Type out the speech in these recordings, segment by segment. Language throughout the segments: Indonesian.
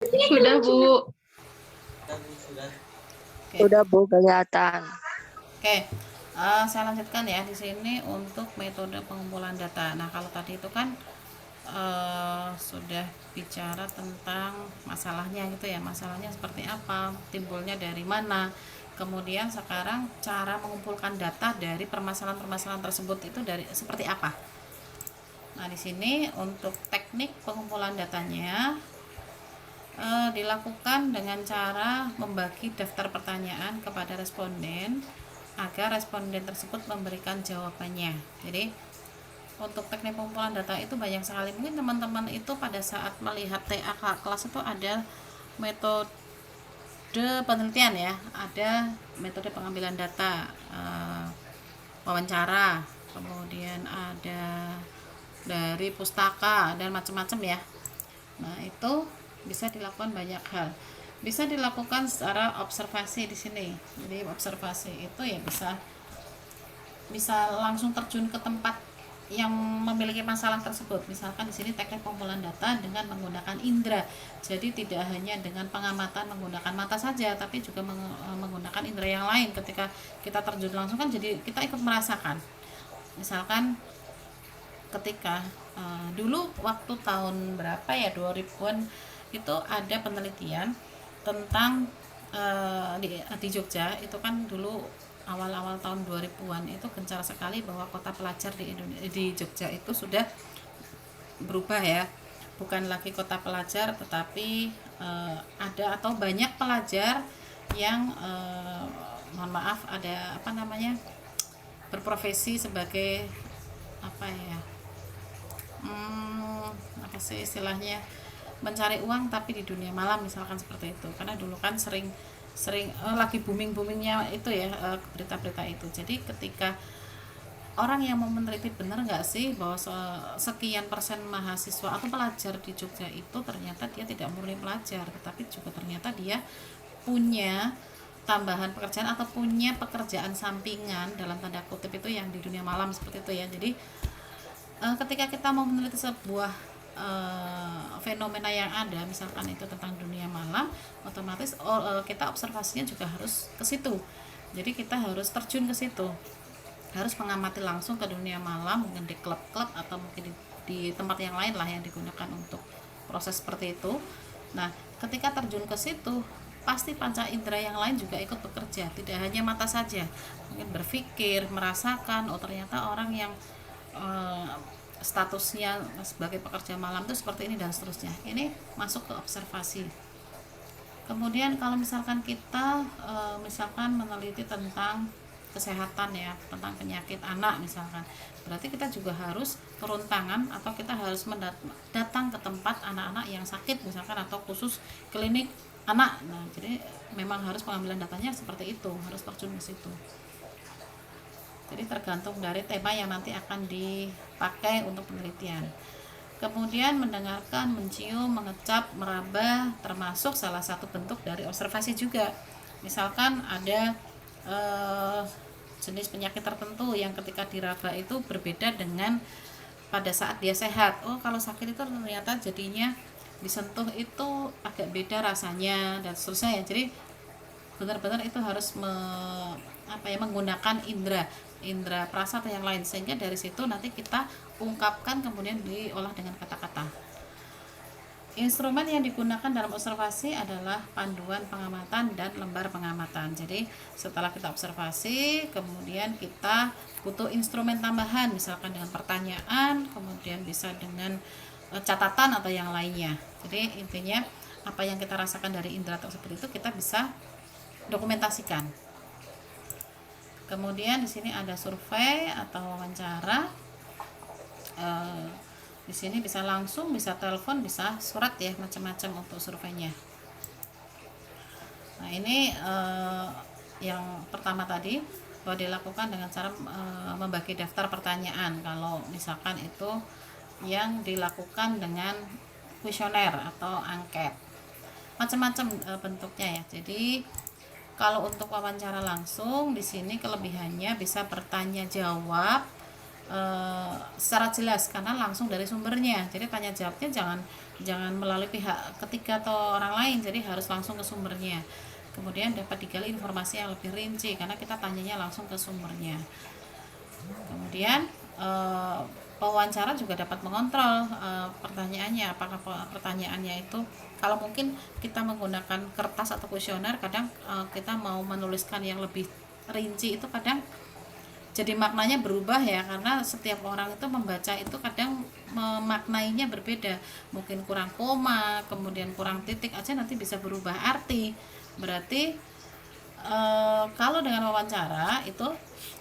Sudah, Bu. Oke. Udah Bu, kelihatan. Oke. Saya lanjutkan ya di sini untuk metode pengumpulan data. Nah, kalau tadi itu kan sudah bicara tentang masalahnya gitu ya, masalahnya seperti apa, timbulnya dari mana. Kemudian sekarang cara mengumpulkan data dari permasalahan-permasalahan tersebut itu dari seperti apa. Nah, di sini untuk teknik pengumpulan datanya dilakukan dengan cara membagi daftar pertanyaan kepada responden agar responden tersebut memberikan jawabannya. Jadi untuk teknik pengumpulan data itu banyak sekali. Mungkin teman-teman itu pada saat melihat TA kelas itu ada metode penelitian ya, ada metode pengambilan data, wawancara, kemudian ada dari pustaka dan macam-macam ya. Nah, itu bisa dilakukan banyak hal. Bisa dilakukan secara observasi di sini. Jadi observasi itu ya bisa langsung terjun ke tempat yang memiliki masalah tersebut. Misalkan di sini teknik pengumpulan data dengan menggunakan indera. Jadi tidak hanya dengan pengamatan menggunakan mata saja, tapi juga menggunakan indera yang lain. Ketika kita terjun langsung kan jadi kita ikut merasakan. Misalkan ketika dulu waktu tahun berapa ya, 2000-an itu ada penelitian tentang di Jogja itu kan dulu awal-awal tahun 2000-an itu gencar sekali bahwa kota pelajar di Jogja itu sudah berubah ya, bukan lagi kota pelajar tetapi ada atau banyak pelajar yang mohon maaf ada apa namanya berprofesi sebagai apa ya, apa sih istilahnya, mencari uang tapi di dunia malam misalkan seperti itu. Karena dulu kan sering lagi boomingnya itu ya, berita-berita itu. Jadi ketika orang yang mau meneliti benar nggak sih bahwa sekian persen mahasiswa atau pelajar di Jogja itu ternyata dia tidak murni pelajar, tetapi juga ternyata dia punya tambahan pekerjaan atau punya pekerjaan sampingan dalam tanda kutip itu yang di dunia malam seperti itu ya. Jadi ketika kita mau meneliti sebuah fenomena yang ada, misalkan itu tentang dunia malam, otomatis kita observasinya juga harus ke situ. Jadi kita harus terjun ke situ, harus mengamati langsung ke dunia malam, mungkin di klub-klub atau mungkin di tempat yang lain lah yang digunakan untuk proses seperti itu. Nah, ketika terjun ke situ, pasti panca indera yang lain juga ikut bekerja, tidak hanya mata saja, mungkin berpikir, merasakan, oh ternyata orang yang statusnya sebagai pekerja malam itu seperti ini dan seterusnya. Ini masuk ke observasi. Kemudian kalau misalkan kita misalkan meneliti tentang kesehatan ya, tentang penyakit anak misalkan, berarti kita juga harus turun tangan atau kita harus datang ke tempat anak-anak yang sakit misalkan, atau khusus klinik anak. Nah, jadi memang harus pengambilan datanya seperti itu, harus terjun ke situ. Jadi tergantung dari tema yang nanti akan dipakai untuk penelitian. Kemudian mendengarkan, mencium, mengecap, meraba termasuk salah satu bentuk dari observasi juga. Misalkan ada jenis penyakit tertentu yang ketika diraba itu berbeda dengan pada saat dia sehat. Oh, kalau sakit itu ternyata jadinya disentuh itu agak beda rasanya dan seterusnya ya. Jadi benar-benar itu harus menggunakan indera perasa atau yang lain, sehingga dari situ nanti kita ungkapkan kemudian diolah dengan kata-kata. Instrumen yang digunakan dalam observasi adalah panduan pengamatan dan lembar pengamatan. Jadi setelah kita observasi, kemudian kita butuh instrumen tambahan, misalkan dengan pertanyaan, kemudian bisa dengan catatan atau yang lainnya. Jadi intinya apa yang kita rasakan dari indera tersebut itu kita bisa dokumentasikan. Kemudian di sini ada survei atau wawancara. Di sini bisa langsung, bisa telepon, bisa surat ya, macam-macam untuk surveinya. Nah, ini yang pertama tadi bahwa dilakukan dengan cara membagi daftar pertanyaan. Kalau misalkan itu yang dilakukan dengan kuesioner atau angket, macam-macam bentuknya ya. Jadi kalau untuk wawancara langsung di sini kelebihannya bisa bertanya jawab secara jelas karena langsung dari sumbernya. Jadi tanya jawabnya jangan jangan melalui pihak ketiga atau orang lain, jadi harus langsung ke sumbernya. Kemudian dapat digali informasi yang lebih rinci karena kita tanyanya langsung ke sumbernya. Kemudian pewawancara juga dapat mengontrol pertanyaannya, apakah pertanyaannya itu, kalau mungkin kita menggunakan kertas atau kuesioner, kadang kita mau menuliskan yang lebih rinci, itu kadang jadi maknanya berubah ya, karena setiap orang itu membaca itu kadang memaknainya berbeda, mungkin kurang koma, kemudian kurang titik aja nanti bisa berubah arti. Berarti kalau dengan wawancara itu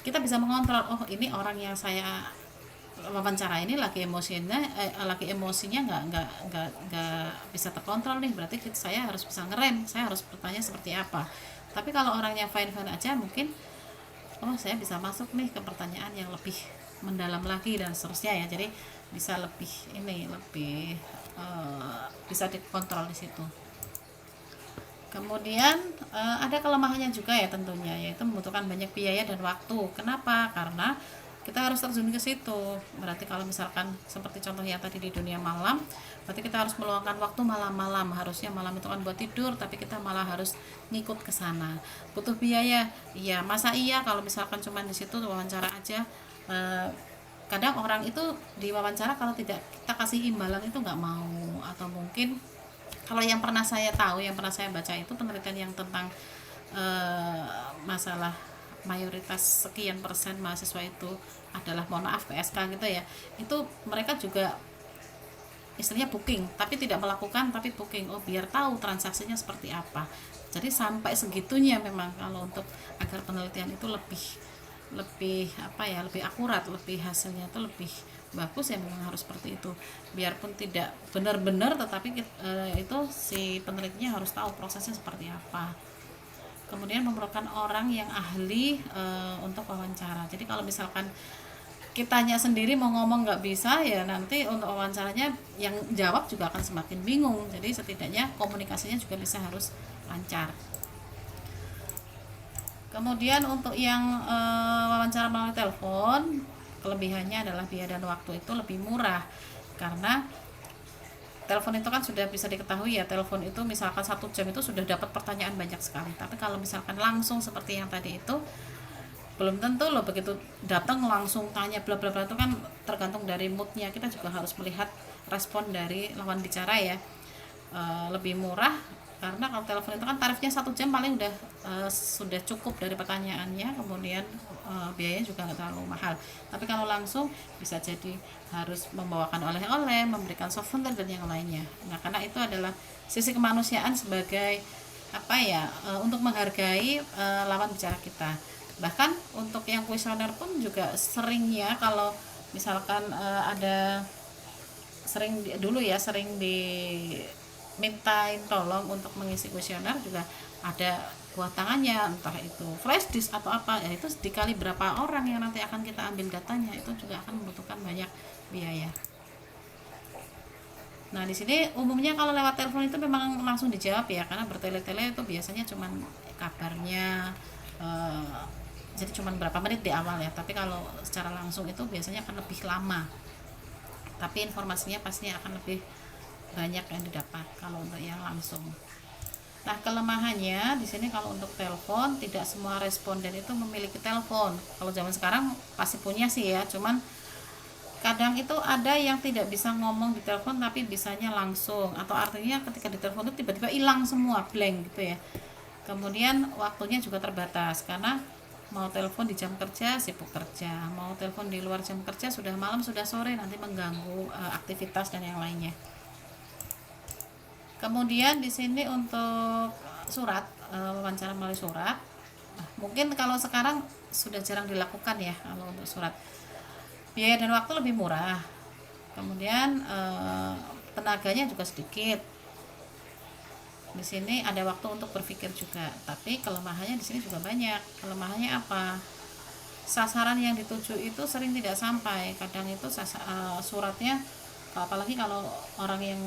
kita bisa mengontrol, oh ini orang yang saya wawancara ini lagi emosinya nggak bisa terkontrol nih, berarti saya harus bisa ngerem, saya harus bertanya seperti apa. Tapi kalau orangnya fine fine aja, mungkin oh saya bisa masuk nih ke pertanyaan yang lebih mendalam lagi dan seterusnya ya, jadi bisa lebih bisa dikontrol di situ. Kemudian ada kelemahannya juga ya tentunya, yaitu membutuhkan banyak biaya dan waktu. Kenapa? Karena kita harus terjun ke situ. Berarti kalau misalkan seperti contohnya tadi di dunia malam, berarti kita harus meluangkan waktu malam-malam. Harusnya malam itu kan buat tidur, tapi kita malah harus ngikut ke sana. Butuh biaya. Iya, masa iya kalau misalkan cuma di situ wawancara aja. Kadang orang itu di wawancara kalau tidak kita kasih imbalan itu nggak mau, atau mungkin kalau yang pernah saya tahu, yang pernah saya baca itu penelitian yang tentang masalah mayoritas sekian persen mahasiswa itu adalah, mohon maaf, PSK gitu ya, itu mereka juga istilahnya booking, tapi tidak melakukan, tapi booking, oh biar tahu transaksinya seperti apa. Jadi sampai segitunya memang kalau untuk agar penelitian itu lebih lebih akurat, lebih hasilnya itu lebih bagus ya, memang harus seperti itu. Biarpun tidak benar-benar, tetapi itu si penelitinya harus tahu prosesnya seperti apa. Kemudian memerlukan orang yang ahli untuk wawancara. Jadi kalau misalkan kitanya sendiri mau ngomong nggak bisa, ya nanti untuk wawancaranya yang jawab juga akan semakin bingung. Jadi setidaknya komunikasinya juga bisa harus lancar. Kemudian untuk yang wawancara melalui telepon, kelebihannya adalah biaya dan waktu itu lebih murah, karena telepon itu kan sudah bisa diketahui ya, telepon itu misalkan 1 jam itu sudah dapat pertanyaan banyak sekali. Tapi kalau misalkan langsung seperti yang tadi itu, belum tentu loh begitu datang langsung tanya bla bla bla, itu kan tergantung dari moodnya. Kita juga harus melihat respon dari lawan bicara ya. Lebih murah karena kalau telepon itu kan tarifnya 1 jam paling udah sudah cukup dari pertanyaannya, kemudian biayanya juga nggak terlalu mahal. Tapi kalau langsung bisa jadi harus membawakan oleh-oleh, memberikan souvenir dan yang lainnya. Nah, karena itu adalah sisi kemanusiaan sebagai untuk menghargai lawan bicara kita. Bahkan untuk yang kuesioner pun juga seringnya kalau misalkan sering dimintain tolong untuk mengisi kuesioner, juga ada buat tangannya, entah itu flash disk atau apa ya, itu dikali berapa orang yang nanti akan kita ambil datanya, itu juga akan membutuhkan banyak biaya. Nah, di sini umumnya kalau lewat telepon itu memang langsung dijawab ya, karena bertele-tele itu biasanya cuman kabarnya jadi cuman berapa menit di awal ya. Tapi kalau secara langsung itu biasanya akan lebih lama, tapi informasinya pastinya akan lebih banyak yang didapat kalau untuk yang langsung. Nah, kelemahannya di sini kalau untuk telepon, tidak semua responden itu memiliki telepon. Kalau zaman sekarang pasti punya sih ya, cuman kadang itu ada yang tidak bisa ngomong di telepon tapi bisanya langsung, atau artinya ketika di telepon itu tiba-tiba hilang semua, blank gitu ya. Kemudian waktunya juga terbatas, karena mau telepon di jam kerja sibuk kerja, mau telepon di luar jam kerja sudah malam, sudah sore, nanti mengganggu aktivitas dan yang lainnya. Kemudian di sini untuk surat, wawancara melalui surat, mungkin kalau sekarang sudah jarang dilakukan ya. Kalau untuk surat, biaya dan waktu lebih murah, kemudian tenaganya juga sedikit. Di sini ada waktu untuk berpikir juga, tapi kelemahannya di sini juga banyak. Kelemahannya apa? Sasaran yang dituju itu sering tidak sampai. Kadang itu suratnya, apalagi kalau orang yang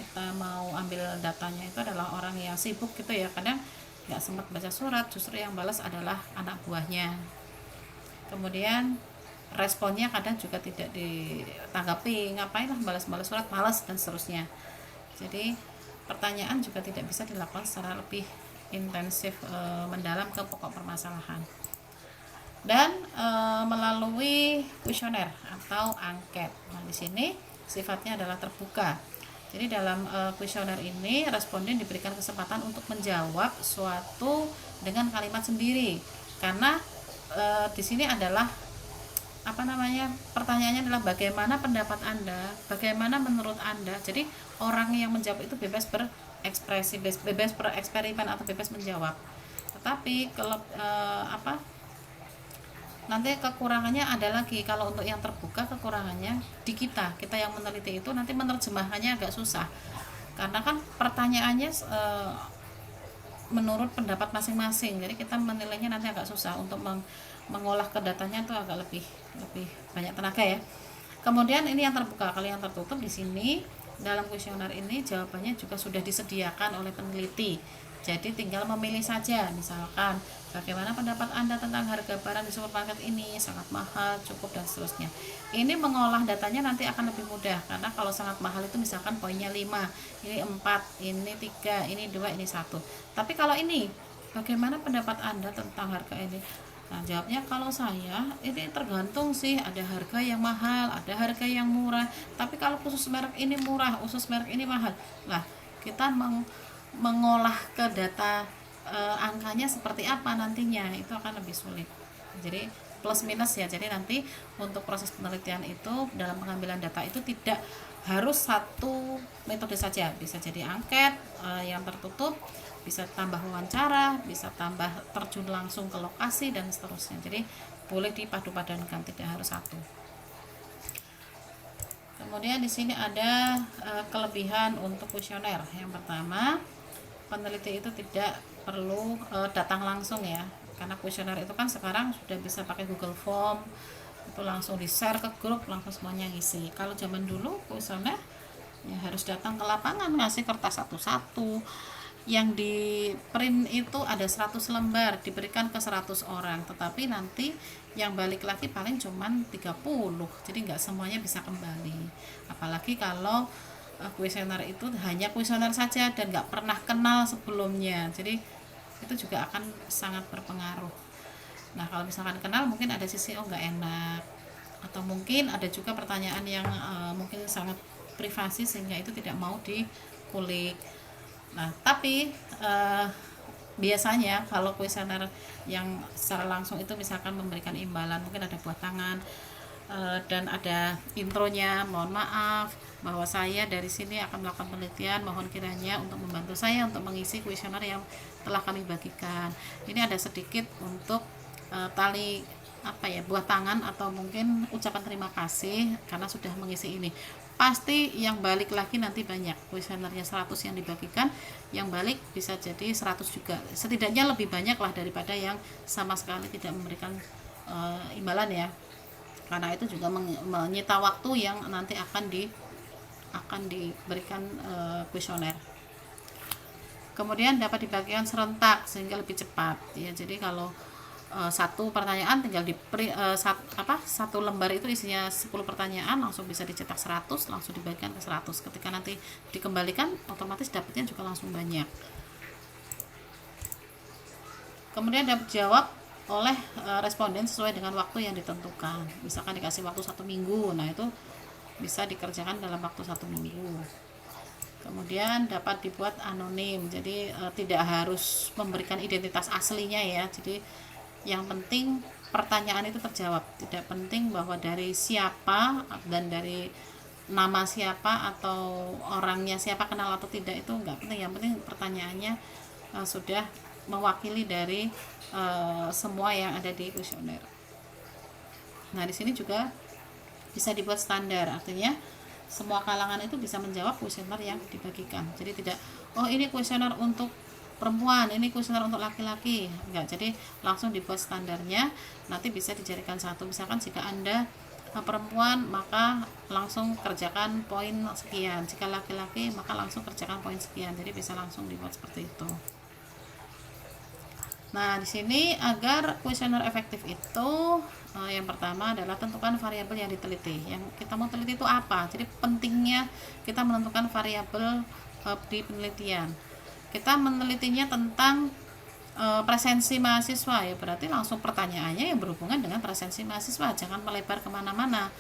kita mau ambil datanya itu adalah orang yang sibuk gitu ya, kadang nggak sempat baca surat, justru yang balas adalah anak buahnya. Kemudian responnya kadang juga tidak ditanggapi, ngapain lah balas-balas surat, malas dan seterusnya. Jadi pertanyaan juga tidak bisa dilakukan secara lebih intensif mendalam ke pokok permasalahan. Dan melalui kuesioner atau angket. Nah, di sini sifatnya adalah terbuka. Jadi dalam kuesioner ini responden diberikan kesempatan untuk menjawab suatu dengan kalimat sendiri. Karena di sini adalah pertanyaannya adalah bagaimana pendapat Anda, bagaimana menurut Anda. Jadi orang yang menjawab itu bebas berekspresi, bebas bereksperimen atau bebas menjawab. Tetapi kalau nanti kekurangannya ada lagi. Kalau untuk yang terbuka, kekurangannya di kita yang meneliti itu nanti menerjemahkannya agak susah, karena kan pertanyaannya menurut pendapat masing-masing. Jadi kita menilainya nanti agak susah untuk mengolah ke datanya, itu agak lebih banyak tenaga ya. Kemudian ini yang terbuka. Kalau yang tertutup, di sini dalam kuesioner ini jawabannya juga sudah disediakan oleh peneliti. Jadi tinggal memilih saja, misalkan bagaimana pendapat Anda tentang harga barang di supermarket ini, sangat mahal, cukup, dan seterusnya. Ini mengolah datanya nanti akan lebih mudah, karena kalau sangat mahal itu misalkan poinnya 5, ini 4, ini 3, ini 2, ini 1. Tapi kalau ini, bagaimana pendapat Anda tentang harga ini? Nah, jawabnya kalau saya ini tergantung sih, ada harga yang mahal, ada harga yang murah. Tapi kalau khusus merek ini murah, khusus merek ini mahal. Nah, kita mengolah ke data angkanya seperti apa nantinya, itu akan lebih sulit. Jadi plus minus ya. Jadi nanti untuk proses penelitian itu dalam pengambilan data itu tidak harus satu metode saja, bisa jadi angket yang tertutup, bisa tambah wawancara, bisa tambah terjun langsung ke lokasi, dan seterusnya. Jadi boleh dipadu-padankan, tidak harus satu. Kemudian di sini ada kelebihan untuk kuesioner. Yang pertama, peneliti itu tidak perlu datang langsung ya, karena kuesioner itu kan sekarang sudah bisa pakai Google Form, itu langsung di share ke grup, langsung semuanya ngisi. Kalau zaman dulu kuesioner ya harus datang ke lapangan, ngasih kertas satu-satu, yang di print itu ada 100 lembar, diberikan ke 100 orang, tetapi nanti yang balik lagi paling cuman 30, jadi nggak semuanya bisa kembali. Apalagi kalau kuesioner itu hanya kuesioner saja dan nggak pernah kenal sebelumnya, jadi itu juga akan sangat berpengaruh. Nah, kalau misalkan kenal, mungkin ada sisi nggak enak, atau mungkin ada juga pertanyaan yang mungkin sangat privasi sehingga itu tidak mau dikulik. Nah, tapi biasanya kalau kuesioner yang secara langsung itu misalkan memberikan imbalan, mungkin ada buah tangan dan ada intronya, mohon maaf bahwa saya dari sini akan melakukan penelitian, mohon kiranya untuk membantu saya untuk mengisi kuesioner yang telah kami bagikan. Ini ada sedikit untuk tali buah tangan, atau mungkin ucapan terima kasih karena sudah mengisi ini. Pasti yang balik lagi nanti banyak. Kuesionernya 100 yang dibagikan, yang balik bisa jadi 100 juga, setidaknya lebih banyak lah daripada yang sama sekali tidak memberikan imbalan ya, karena itu juga menyita waktu yang nanti akan diberikan kuesioner. Kemudian dapat dibagikan serentak sehingga lebih cepat ya. Jadi kalau satu pertanyaan tinggal satu lembar itu isinya 10 pertanyaan, langsung bisa dicetak 100, langsung dibagikan ke 100. Ketika nanti dikembalikan, otomatis dapatnya juga langsung banyak. Kemudian dapat jawab oleh responden sesuai dengan waktu yang ditentukan. Misalkan dikasih waktu 1 minggu, nah itu bisa dikerjakan dalam waktu 1 minggu. Kemudian dapat dibuat anonim, jadi tidak harus memberikan identitas aslinya ya. Jadi yang penting pertanyaan itu terjawab, tidak penting bahwa dari siapa dan dari nama siapa atau orangnya siapa, kenal atau tidak, itu nggak penting. Yang penting pertanyaannya sudah mewakili dari semua yang ada di kuesioner. Nah, di sini juga bisa dibuat standar, artinya semua kalangan itu bisa menjawab kuesioner yang dibagikan. Jadi tidak, oh ini kuesioner untuk perempuan, ini kuesioner untuk laki-laki, enggak. Jadi langsung dibuat standarnya, nanti bisa dijadikan satu. Misalkan jika Anda perempuan, maka langsung kerjakan poin sekian, jika laki-laki maka langsung kerjakan poin sekian. Jadi bisa langsung dibuat seperti itu. Nah, di sini agar kuesioner efektif itu yang pertama adalah tentukan variabel yang diteliti. Yang kita mau teliti itu apa? Jadi pentingnya kita menentukan variabel di penelitian. Kita menelitinya tentang presensi mahasiswa, ya berarti langsung pertanyaannya yang berhubungan dengan presensi mahasiswa, jangan melebar kemana-mana.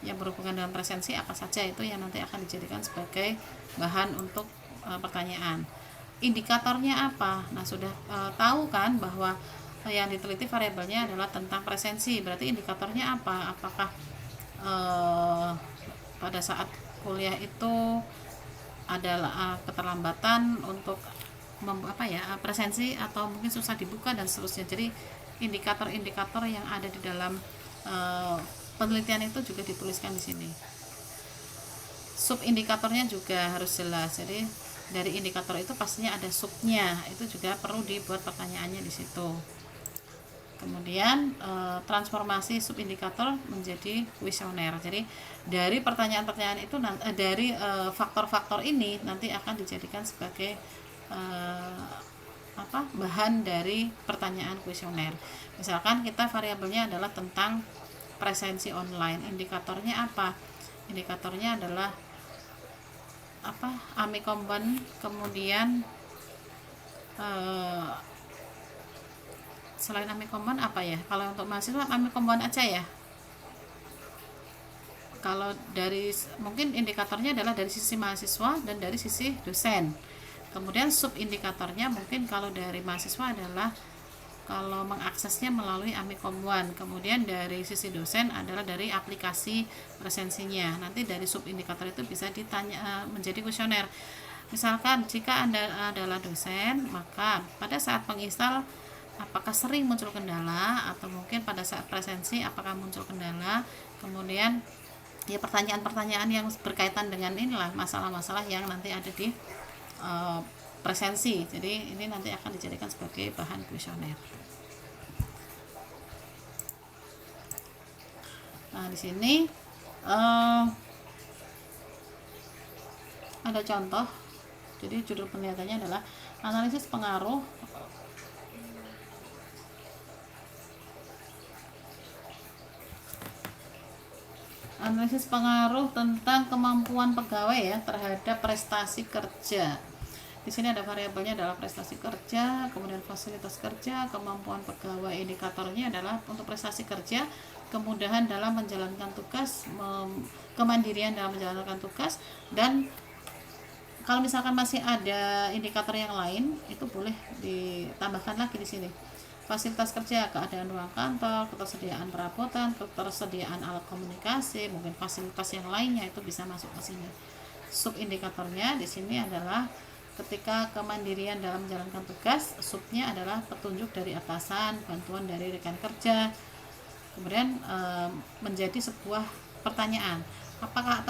Yang berhubungan dengan presensi apa saja itu yang nanti akan dijadikan sebagai bahan untuk pertanyaan. Indikatornya apa? Nah, sudah tahu kan bahwa yang diteliti variabelnya adalah tentang presensi, berarti indikatornya apa? Apakah pada saat kuliah itu adalah keterlambatan untuk presensi, atau mungkin susah dibuka dan seterusnya. Jadi indikator-indikator yang ada di dalam penelitian itu juga dituliskan di sini. Sub indikatornya juga harus jelas. Jadi dari indikator itu pastinya ada subnya, itu juga perlu dibuat pertanyaannya di situ. Kemudian transformasi sub indikator menjadi kuesioner. Jadi dari pertanyaan-pertanyaan itu dari faktor-faktor ini nanti akan dijadikan sebagai bahan dari pertanyaan kuesioner. Misalkan kita variabelnya adalah tentang presensi online, indikatornya apa? Indikatornya adalah Amikomban, kemudian selain Amikomban apa ya? Kalau untuk mahasiswa Amikomban aja ya. Kalau dari mungkin indikatornya adalah dari sisi mahasiswa dan dari sisi dosen. Kemudian sub indikatornya mungkin kalau dari mahasiswa adalah kalau mengaksesnya melalui Amikom One. Kemudian dari sisi dosen adalah dari aplikasi presensinya. Nanti dari sub indikator itu bisa ditanya menjadi kuesioner. Misalkan jika Anda adalah dosen, maka pada saat menginstal apakah sering muncul kendala, atau mungkin pada saat presensi apakah muncul kendala. Kemudian ya pertanyaan-pertanyaan yang berkaitan dengan inilah masalah-masalah yang nanti ada di presensi. Jadi ini nanti akan dijadikan sebagai bahan kuesioner. Nah, di sini ada contoh. Jadi judul penelitiannya adalah analisis pengaruh tentang kemampuan pegawai ya terhadap prestasi kerja. Di sini ada variabelnya adalah prestasi kerja, kemudian fasilitas kerja, kemampuan pegawai. Indikatornya adalah untuk prestasi kerja, kemudahan dalam menjalankan tugas, kemandirian dalam menjalankan tugas, dan kalau misalkan masih ada indikator yang lain itu boleh ditambahkan lagi di sini. Fasilitas kerja, keadaan ruang kantor, ketersediaan perabotan, ketersediaan alat komunikasi, mungkin fasilitas yang lainnya itu bisa masuk ke sini. Sub indikatornya di sini adalah ketika kemandirian dalam menjalankan tugas, subnya adalah petunjuk dari atasan, bantuan dari rekan kerja. Kemudian menjadi sebuah pertanyaan, apakah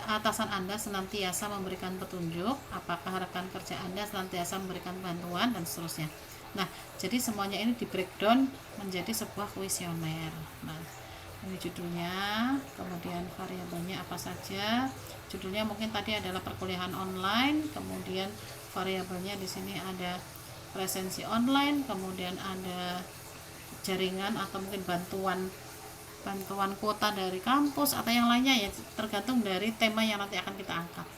atasan Anda senantiasa memberikan petunjuk, apakah rekan kerja Anda senantiasa memberikan bantuan, dan seterusnya. Nah, jadi semuanya ini di breakdown menjadi sebuah kuesioner. Nah, ini judulnya, kemudian variabelnya apa saja. Judulnya mungkin tadi adalah perkuliahan online, kemudian variabelnya di sini ada presensi online, kemudian ada jaringan atau mungkin bantuan kuota dari kampus atau yang lainnya ya, tergantung dari tema yang nanti akan kita angkat.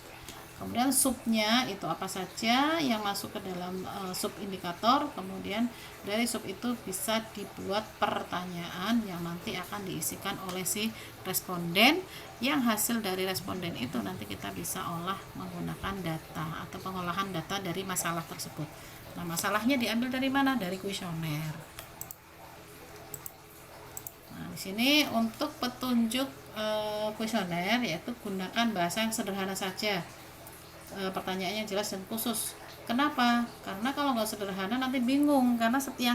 Kemudian subnya itu apa saja yang masuk ke dalam sub indikator. Kemudian dari sub itu bisa dibuat pertanyaan yang nanti akan diisikan oleh si responden, yang hasil dari responden itu nanti kita bisa olah menggunakan data atau pengolahan data dari masalah tersebut. Nah, masalahnya diambil dari mana? Dari kuesioner. Nah, di sini untuk petunjuk kuesioner yaitu gunakan bahasa yang sederhana saja. Pertanyaannya jelas dan khusus. Kenapa? Karena kalau nggak sederhana nanti bingung, karena setiap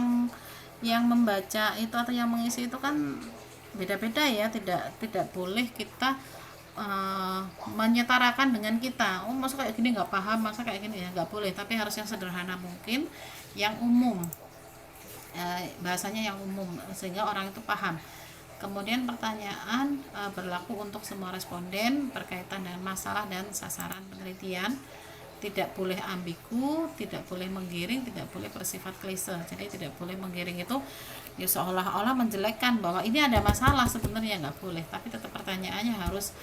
yang membaca itu atau yang mengisi itu kan beda-beda ya. Tidak boleh kita menyetarakan dengan kita. Oh, masa kayak gini nggak paham, masa kayak gini ya, nggak boleh. Tapi harus yang sederhana mungkin, yang umum, bahasanya yang umum sehingga orang itu paham. Kemudian pertanyaan berlaku untuk semua responden berkaitan dengan masalah dan sasaran penelitian. Tidak boleh ambigu, tidak boleh menggiring, tidak boleh bersifat klise. Jadi tidak boleh menggiring itu ya seolah-olah menjelekkan bahwa ini ada masalah, sebenarnya nggak boleh. Tapi tetap pertanyaannya harus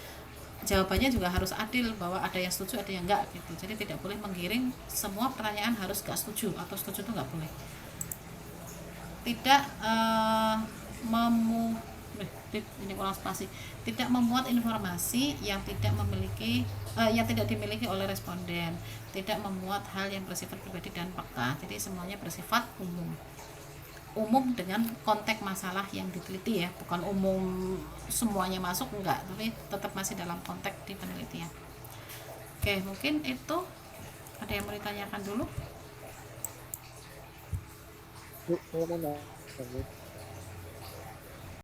jawabannya juga harus adil, bahwa ada yang setuju ada yang enggak gitu. Jadi tidak boleh menggiring semua pertanyaan harus gak setuju atau setuju, itu nggak boleh. Tidak ini ulang spasi, tidak memuat informasi yang tidak memiliki yang tidak dimiliki oleh responden, tidak memuat hal yang bersifat pribadi dan peka. Jadi semuanya bersifat umum dengan konteks masalah yang diteliti ya, bukan umum semuanya masuk, enggak, tapi tetap masih dalam konteks di penelitian. Oke, mungkin itu ada yang mau ditanyakan dulu. Bu, saya mau nanya.